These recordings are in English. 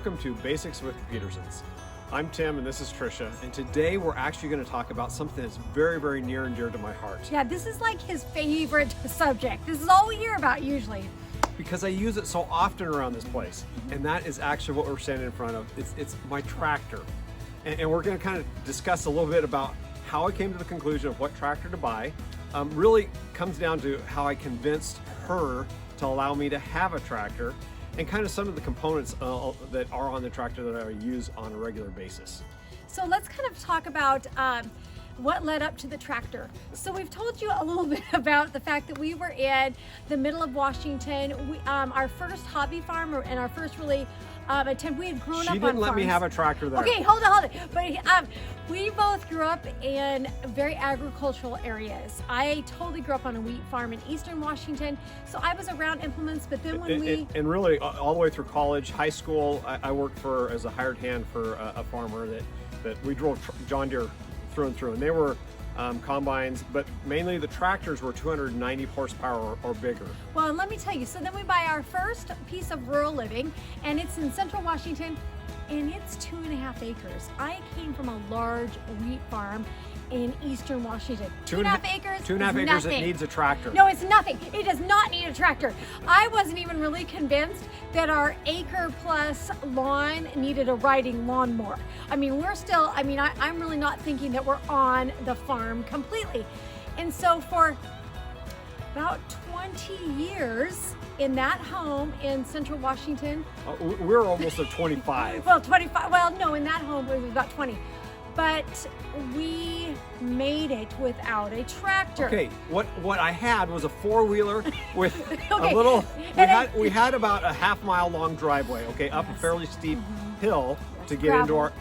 welcome to Basics with Petersons. I'm Tim and this is Tricia, and today we're actually going to talk about something that's very, very near and dear to my heart. Yeah, this is like his favorite subject. This is all we hear about usually. Because I use it so often around this place, and that is actually what we're standing in front of. It's my tractor. And we're going to kind of discuss a little bit about how I came to the conclusion of what tractor to buy. Really comes down to how I convinced her to allow me to have a tractor, and kind of some of the components that are on the tractor that I use on a regular basis. So let's kind of talk about what led up to the tractor. So we've told you a little bit about the fact that we were in the middle of Washington. We, our first hobby farm and our first really attempt, we had grown up on farms. She didn't let me have a tractor there. Okay, hold on. But we both grew up in very agricultural areas. I totally grew up on a wheat farm in eastern Washington, so I was around implements, but then when and really all the way through college, high school, I worked as a hired hand for a farmer that we drove John Deere through and through, and they were combines, but mainly the tractors were 290 horsepower or bigger. Well, let me tell you, so then we buy our first piece of rural living, and it's in central Washington, and it's 2.5 acres. I came from a large wheat farm in eastern Washington. 2.5 acres. 2.5 acres. It needs a tractor. No, it's nothing. It does not need a tractor. I wasn't even really convinced that our acre plus lawn needed a riding lawnmower. I mean, we're still, I'm really not thinking that we're on the farm completely. And so for about 20 years in that home in central Washington. We're almost at 25. Well, 25, well, no, in that home it was about 20. But we made it without a tractor. Okay, what I had was a four-wheeler with okay. a little, we had about a half-mile long driveway, okay, up a fairly steep hill to get into our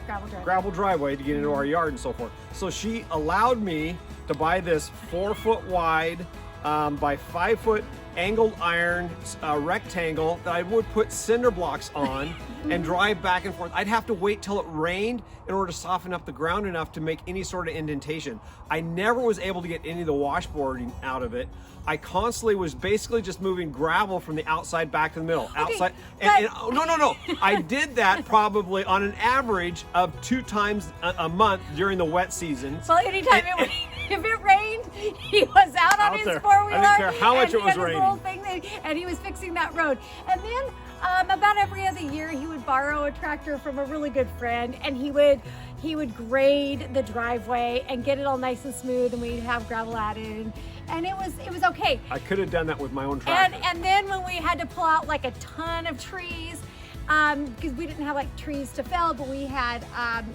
gravel driveway to get into our yard and so forth. So she allowed me to buy this 4-foot wide by 5-foot angled iron rectangle that I would put cinder blocks on and drive back and forth. I'd have to wait till it rained in order to soften up the ground enough to make any sort of indentation. I never was able to get any of the washboarding out of it. I constantly was basically just moving gravel from the outside back to the middle. Okay, outside, no. I did that probably on an average of 2 times a month during the wet seasons. Well, anytime if it rained, he was out his four-wheeler. I didn't care how much it was raining. And he was fixing that road. And then about every other year, he would borrow a tractor from a really good friend, and he would grade the driveway and get it all nice and smooth, and we'd have gravel added, and it was okay. I could have done that with my own tractor. And then when we had to pull out like a ton of trees, because we didn't have like trees to fell, but we had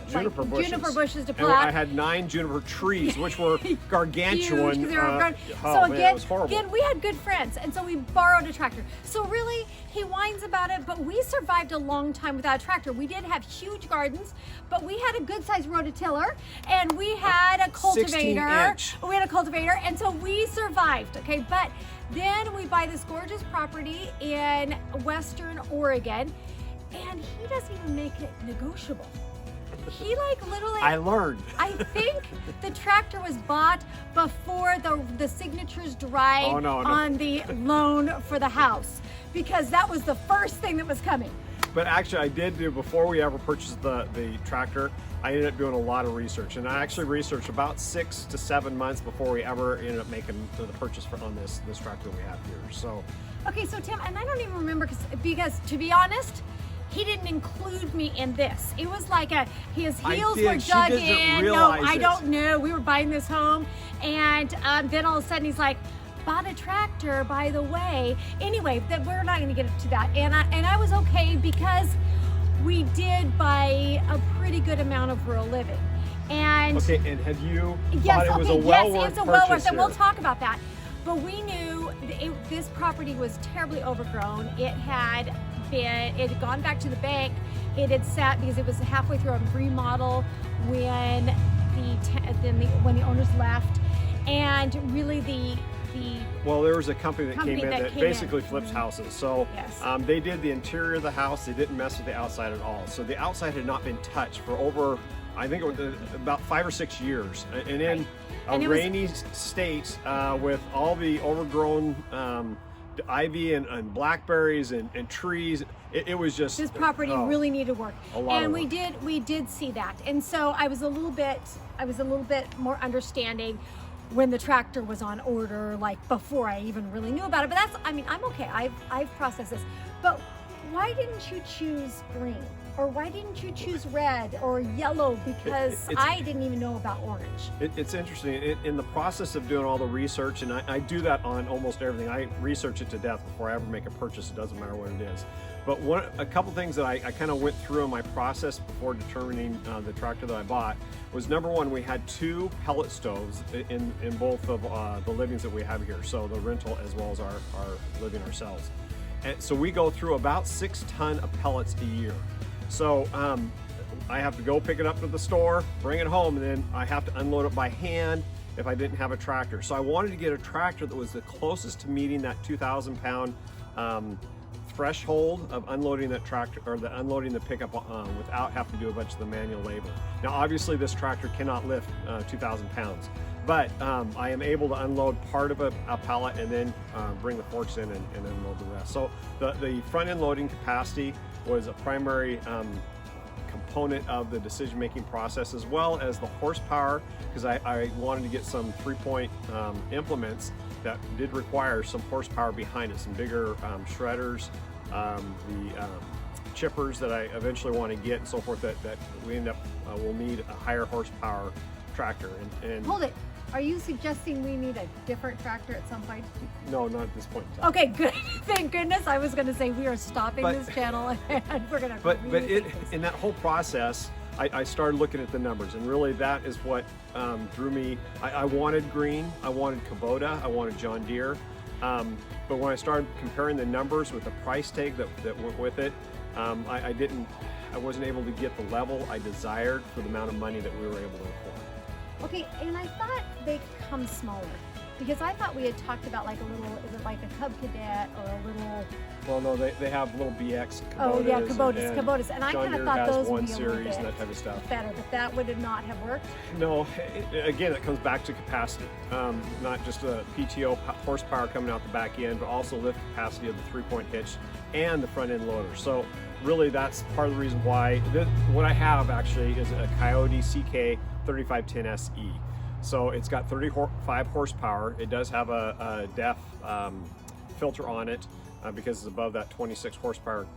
juniper bushes to pull out. I had 9 juniper trees, which were gargantuan. Huge, again, we had good friends, and so we borrowed a tractor. So really, he whines about it, but we survived a long time without a tractor. We did have huge gardens, but we had a good-sized rototiller, and we had a cultivator. 16-inch. We had a cultivator, and so we survived. Okay, but then we buy this gorgeous property in Western Oregon, and he doesn't even make it negotiable. He literally. I learned. I think the tractor was bought before the signatures dried on the loan for the house, because that was the first thing that was coming. But actually, I did do, before we ever purchased the tractor, I ended up doing a lot of research, and I actually researched about 6 to 7 months before we ever ended up making the purchase on this tractor we have here. So. Okay, so Tim, and I don't even remember because to be honest, he didn't include me in this. It was like his heels were dug in. No, I don't know. We were buying this home, and then all of a sudden he's like, bought a tractor, by the way. Anyway, we're not going to get into that. And I was okay because we did buy a pretty good amount of rural living. And okay, and have you thought it was a well-worth purchase? And we'll talk about that. But we knew this property was terribly overgrown. It had gone back to the bank. It had sat because it was halfway through a remodel when the owners left, and really well, there was a company that came in that basically flips houses. So yes. They did the interior of the house. They didn't mess with the outside at all. So the outside had not been touched for over, I think it was about 5 or 6 years. And in a rainy state with all the overgrown ivy and blackberries and trees, it was just this property really needed work, and we did see that, and so I was a little bit more understanding when the tractor was on order, like before I even really knew about it. But that's, I mean, I'm okay. I've processed this. But why didn't you choose green? Or why didn't you choose red or yellow? Because I didn't even know about orange. It's interesting. In the process of doing all the research, and I do that on almost everything. I research it to death before I ever make a purchase. It doesn't matter what it is. But a couple things that I kind of went through in my process before determining the tractor that I bought was, number one, we had 2 pellet stoves in both of the livings that we have here. So the rental as well as our living ourselves. And so we go through about 6 tons of pellets a year. So I have to go pick it up to the store, bring it home, and then I have to unload it by hand if I didn't have a tractor. So I wanted to get a tractor that was the closest to meeting that 2,000 pound threshold of unloading that tractor, or unloading the pickup without having to do a bunch of the manual labor. Now obviously this tractor cannot lift 2,000 pounds, but I am able to unload part of a pallet and then bring the forks in and unload the rest. So the front end loading capacity was a primary component of the decision-making process, as well as the horsepower, because I wanted to get some 3-point implements that did require some horsepower behind it, some bigger shredders, the chippers that I eventually want to get and so forth, that we end up will need a higher horsepower tractor. And hold it. Are you suggesting we need a different tractor at some point? No, not at this point in time. Okay, good. Thank goodness. I was going to say we are stopping this channel and we're going to. But in that whole process, I started looking at the numbers, and really that is what drew me. I wanted green, I wanted Kubota, I wanted John Deere, but when I started comparing the numbers with the price tag that went with it, I wasn't able to get the level I desired for the amount of money that we were able to afford. Okay, and I thought they could come smaller, because I thought we had talked about like a little, is it like a Cub Cadet or a little? Well, no, they have little BX Kubotas. Oh yeah, Kubotas, and I kind of thought those would be a little bit and that type of stuff better, but that would not have worked. No, again, it comes back to capacity, not just a PTO horsepower coming out the back end, but also lift capacity of the 3-point hitch and the front end loader. So really, that's part of the reason why what I have actually is a KIOTI CK3510 SE. So it's got 35 horsepower. It does have a DEF filter on it because it's above that 26 horsepower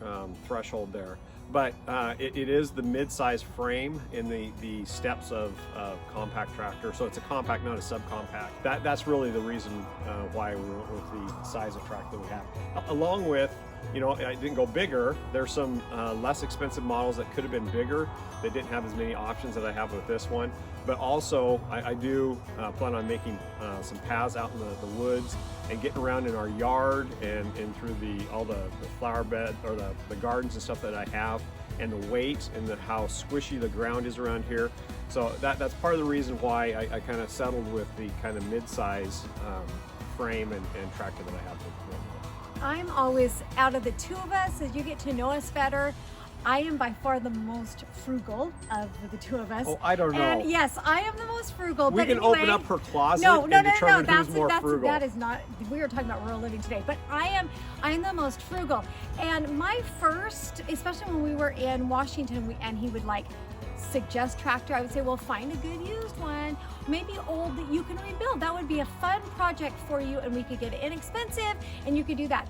threshold there. But it is the mid-size frame in the steps of compact tractor. So it's a compact, not a subcompact. That's really the reason why we went with the size of tractor that we have. Along with, you know, I didn't go bigger. There's some less expensive models that could have been bigger. They didn't have as many options that I have with this one. But also, I do plan on making some paths out in the woods and getting around in our yard and through all the flower bed or the gardens and stuff that I have, and the weight and how squishy the ground is around here. So that's part of the reason why I kind of settled with the kind of mid-size frame and tractor that I have. I'm always, out of the two of us, as you get to know us better, I am by far the most frugal of the two of us. Oh, I don't know. And yes, I am the most frugal. We can open up her closet and determine who's more frugal. That is not, we are talking about rural living today, but I am the most frugal. And my first, especially when we were in Washington, and he would like suggest tractor, I would say, well, find a good used one, maybe old that you can rebuild. That would be a fun project for you, and we could get it inexpensive, and you could do that.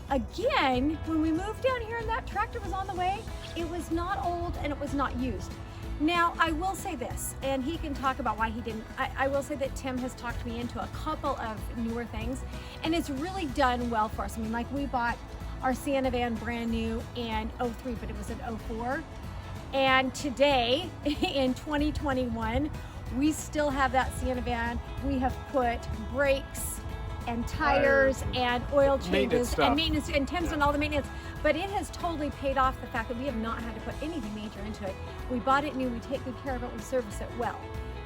Again, when we moved down here and that tractor was on the way, it was not old and it was not used. Now, I will say this, and he can talk about why he didn't. I will say that Tim has talked me into a couple of newer things, and it's really done well for us. I mean, like, we bought our Sienna van brand new in 03, but it was in 04. And today, in 2021, we still have that Sienna van. We have put brakes and tires and oil changes and maintenance, and Tim's done all the maintenance, but it has totally paid off the fact that we have not had to put anything major into it. We bought it new, we take good care of it, we service it well.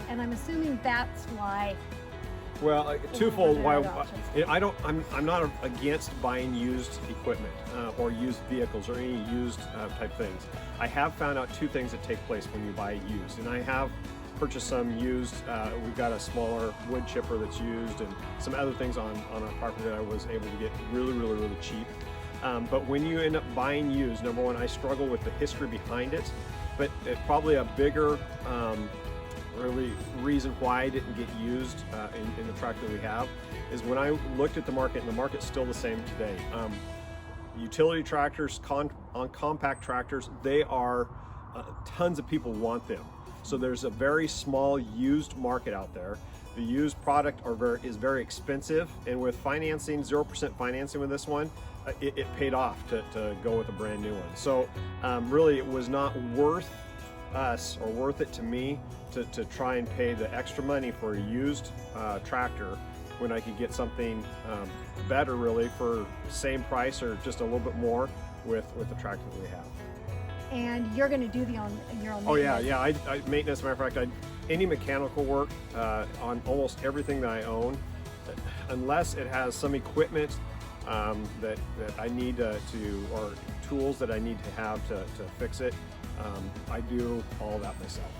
And I'm assuming that's why. Well, twofold. Why I'm not against buying used equipment or used vehicles or any used type things. I have found out two things that take place when you buy used, and I have purchased some used. We've got a smaller wood chipper that's used, and some other things on our property that I was able to get really cheap. But when you end up buying used, number one, I struggle with the history behind it, but probably a bigger really reason why I didn't get used in the tractor we have is when I looked at the market, and the market's still the same today. Utility tractors, compact tractors, they are, tons of people want them. So there's a very small used market out there. The used product is very expensive, and with financing, 0% financing with this one, it paid off to go with a brand new one. So really it was not worth us or worth it to me to try and pay the extra money for a used tractor when I could get something better really for same price or just a little bit more with the tractor that we have. And you're going to do your own maintenance. Oh yeah. I maintenance. Matter of fact, any mechanical work on almost everything that I own, unless it has some equipment that I need to or tools that I need to have to fix it, I do all that myself.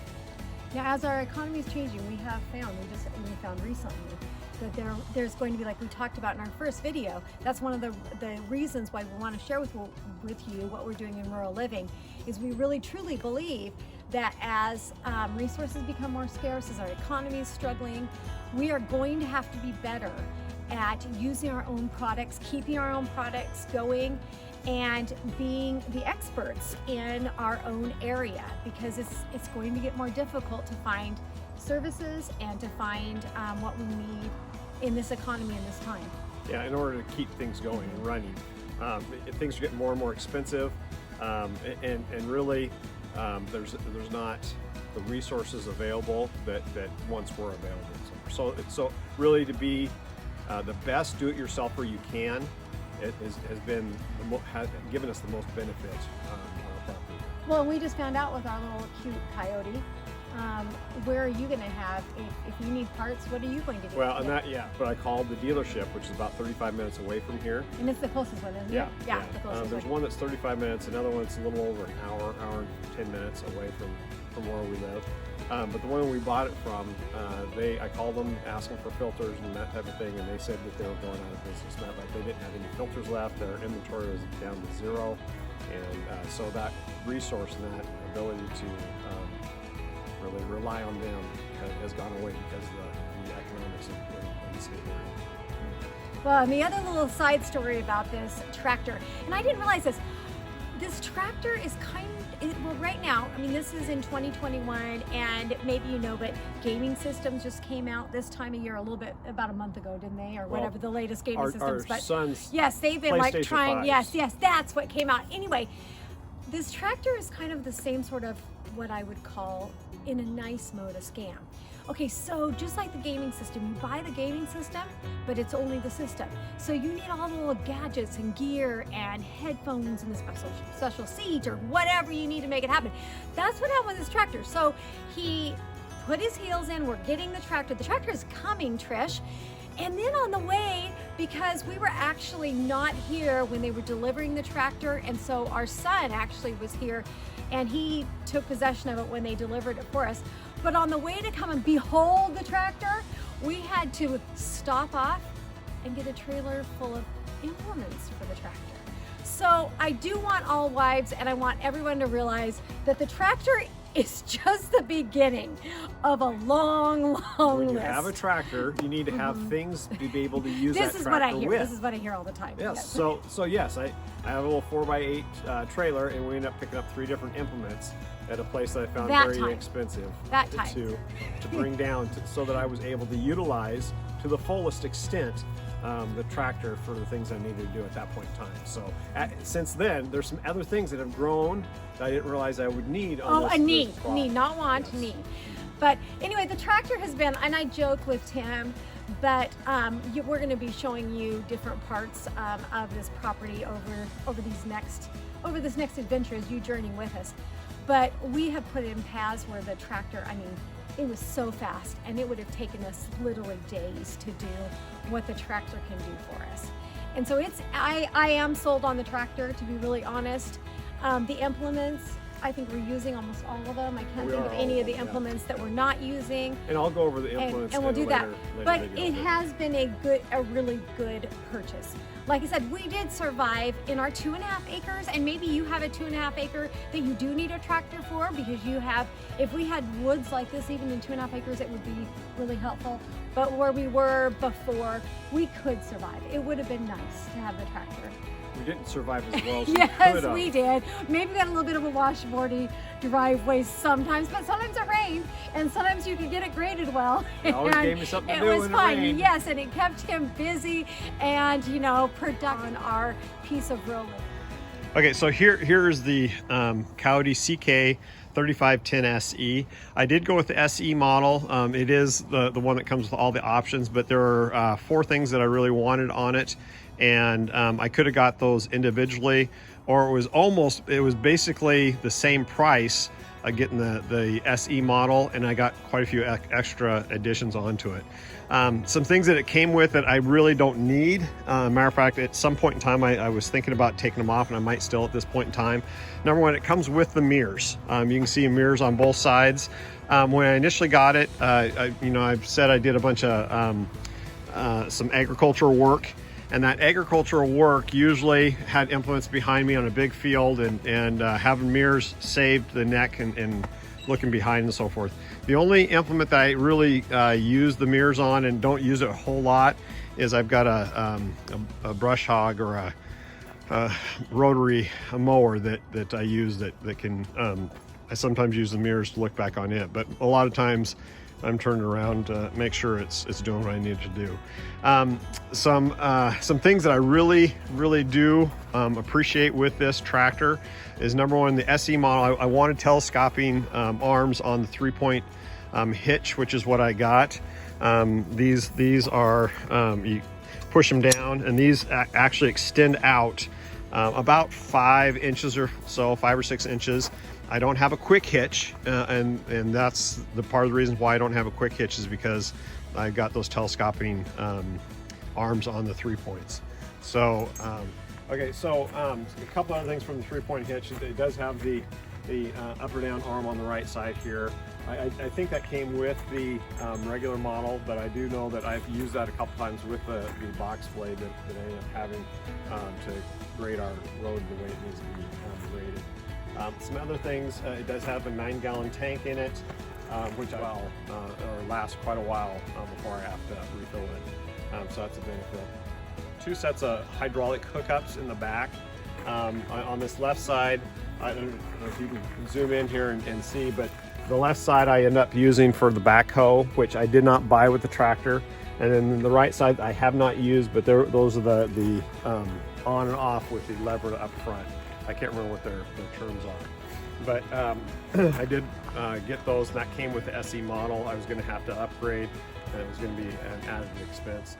Yeah, as our economy is changing, we found recently that there's going to be, like we talked about in our first video, that's one of the reasons why we want to share with you what we're doing in rural living, is we really truly believe that as resources become more scarce, as our economy is struggling, we are going to have to be better at using our own products, keeping our own products going, and being the experts in our own area, because it's going to get more difficult to find services and to find what we need in this economy in this time. Yeah, in order to keep things going and running. Things are getting more and more expensive, and really there's not the resources available that once were available. So really to be the best do-it-yourselfer you can, it has given us the most benefit on our property. Well, we just found out with our little cute Coyote, where are you going to have, if you need parts, what are you going to do? Well, but I called the dealership, which is about 35 minutes away from here. And it's the closest one, isn't it? Yeah, the closest there's one that's 35 minutes, another one that's a little over an hour and 10 minutes away from where we live. But the one we bought it from, I called them asking for filters and that type of thing, and they said that they were going out of business. Not like they didn't have any filters left, their inventory was down to zero, and so that resource and that ability to really rely on them has gone away because of the economics of the state area. Well, and the other little side story about this tractor, and I didn't realize this tractor is well, right now, I mean, this is in 2021, and maybe you know, but gaming systems just came out this time of year about a month ago, didn't they? Or whatever the latest gaming systems. Our son's yes, they've been like trying. 5s. Yes, that's what came out. Anyway, this tractor is kind of the same sort of what I would call, in a nice mode, a scam. Okay, so just like the gaming system, you buy the gaming system, but it's only the system. So you need all the little gadgets and gear and headphones and the special seat or whatever you need to make it happen. That's what happened with this tractor. So he put his heels in, we're getting the tractor. The tractor is coming, Trish. And then on the way, because we were actually not here when they were delivering the tractor, and so our son actually was here, and he took possession of it when they delivered it for us. But on the way to come and behold the tractor, we had to stop off and get a trailer full of implements for the tractor. So I do want all wives, and I want everyone to realize that the tractor is just the beginning of a long list. When you have a tractor, you need to have things to be able to use that tractor with. This is what I hear all the time. Yes. So yes, I have a little 4x8 trailer, and we ended up picking up 3 different implements at a place that I found very expensive to bring down, so that I was able to utilize to the fullest extent the tractor for the things I needed to do at that point in time. So since then, there's some other things that have grown that I didn't realize I would need. Need, not want, yes. Need. But anyway, the tractor has been, and I joke with Tim, but we're going to be showing you different parts of this property over this next adventure as you journey with us. But we have put in paths where the tractor, I mean, it was so fast, and it would have taken us literally days to do what the tractor can do for us. And so I am sold on the tractor, to be really honest. The implements, I think we're using almost all of them. I can't think of any of the implements that we're not using. And I'll go over the implements and we'll do that. But video. It has been a really good purchase. Like I said, we did survive in our 2.5 acres, and maybe you have a 2.5 acre that you do need a tractor for, because you have, if we had woods like this, even in 2.5 acres, it would be really helpful. But where we were before, we could survive. It would have been nice to have the tractor. We didn't survive as well as yes, we did. Maybe we got a little bit of a washboardy driveway sometimes, but sometimes it rained, and sometimes you could get it graded well. It always gave me something to do. It was fun, rained. yes, and it kept him busy and, you know, productive on our piece of road. Okay, so here's the KIOTI CK3510 SE. I did go with the SE model. It is the one that comes with all the options, but there are 4 things that I really wanted on it, and I could have got those individually, or it was basically the same price getting the SE model, and I got quite a few extra additions onto it. Some things that it came with that I really don't need. Matter of fact, at some point in time, I was thinking about taking them off, and I might still at this point in time. Number one, it comes with the mirrors. You can see mirrors on both sides. When I initially got it, I've said I did a bunch of some agricultural work, and that agricultural work usually had implements behind me on a big field, and having mirrors saved the neck and looking behind and so forth. The only implement that I really use the mirrors on and don't use it a whole lot is I've got a brush hog or a rotary mower that I use that can, I sometimes use the mirrors to look back on it, but a lot of times I'm turning around to make sure it's doing what I need to do. Some things that I really do appreciate with this tractor is, number one, the SE model. I wanted telescoping arms on the 3-point hitch, which is what I got. These are, you push them down, and these actually extend out about 5 inches or so, 5 or 6 inches. I don't have a quick hitch, and that's the part of the reason why I don't have a quick hitch, is because I got those telescoping arms on the 3 points. So, okay, so a couple other things from the 3-point hitch. It does have the up or down arm on the right side here. I think that came with the regular model, but I do know that I've used that a couple times with the box blade that I ended up having to grade our road the way it needs to be graded. Some other things, it does have a 9-gallon tank in it, which lasts quite a while before I have to refill it. So that's a benefit. 2 sets of hydraulic hookups in the back. On this left side, I don't know if you can zoom in here and see, but the left side I end up using for the backhoe, which I did not buy with the tractor. And then the right side I have not used, but those are the on and off with the lever up front. I can't remember what their terms are, but I did get those, and that came with the SE model. I was going to have to upgrade, and it was going to be an added expense.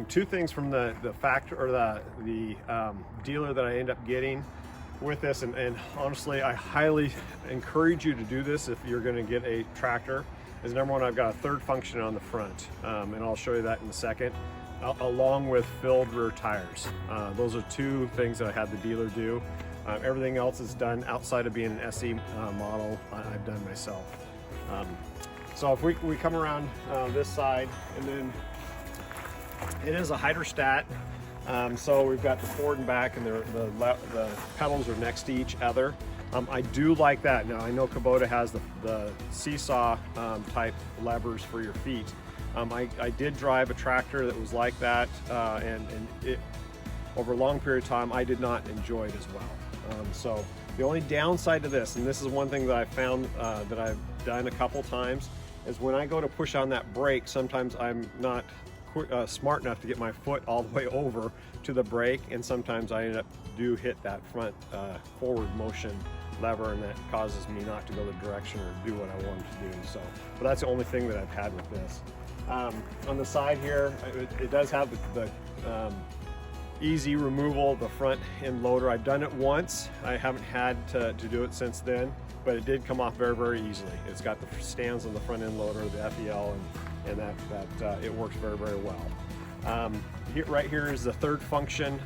2 things from the factory or the dealer that I end up getting with this, and honestly, I highly encourage you to do this if you're going to get a tractor. Is, number one, I've got a 3rd function on the front, and I'll show you that in a second, along with filled rear tires. Those are 2 things that I had the dealer do. Everything else is done outside of being an SE model. I've done myself. So if we come around this side, and then it is a hydrostat. So we've got the forward and back, and the pedals are next to each other. I do like that. Now, I know Kubota has the seesaw type levers for your feet. I did drive a tractor that was like that, and it, over a long period of time, I did not enjoy it as well. So the only downside to this, and this is one thing that I found that I've done a couple times, is when I go to push on that brake, sometimes I'm not smart enough to get my foot all the way over to the brake, and sometimes I end up hit that front forward motion lever, and that causes me not to go the direction or do what I wanted to do. So, but that's the only thing that I've had with this. On the side here, it does have the easy removal of the front end loader. I've done it once. I haven't had to do it since then, but it did come off very easily. It's got the stands on the front end loader, the FEL, and that it works very well. Right here is the 3rd function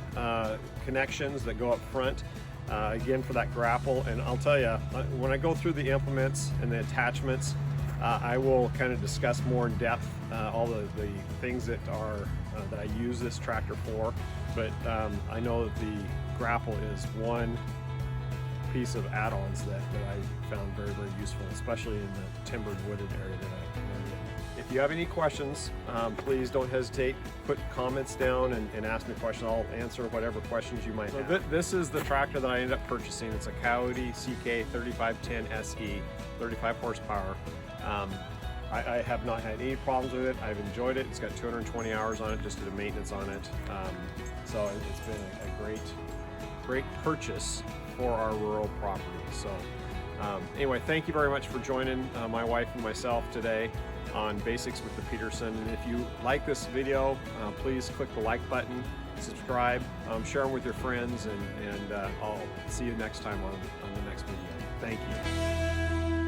connections that go up front. again for that grapple. And I'll tell you, when I go through the implements and the attachments, I will kind of discuss more in depth all the things that are that I use this tractor for. But I know that the grapple is one piece of add-ons that I found very, very useful, especially in the timbered wooded area that I'm in. If you have any questions, please don't hesitate. Put comments down and ask me questions. I'll answer whatever questions you might have. So this is the tractor that I ended up purchasing. It's a KIOTI CK3510 SE, 35 horsepower. I have not had any problems with it. I've enjoyed it. It's got 220 hours on it, just did a maintenance on it. So it's been a great purchase for our rural property. So anyway, thank you very much for joining my wife and myself today on Basics with the Peterson. And if you like this video, please click the like button, subscribe, share them with your friends, and I'll see you next time on the next video. Thank you.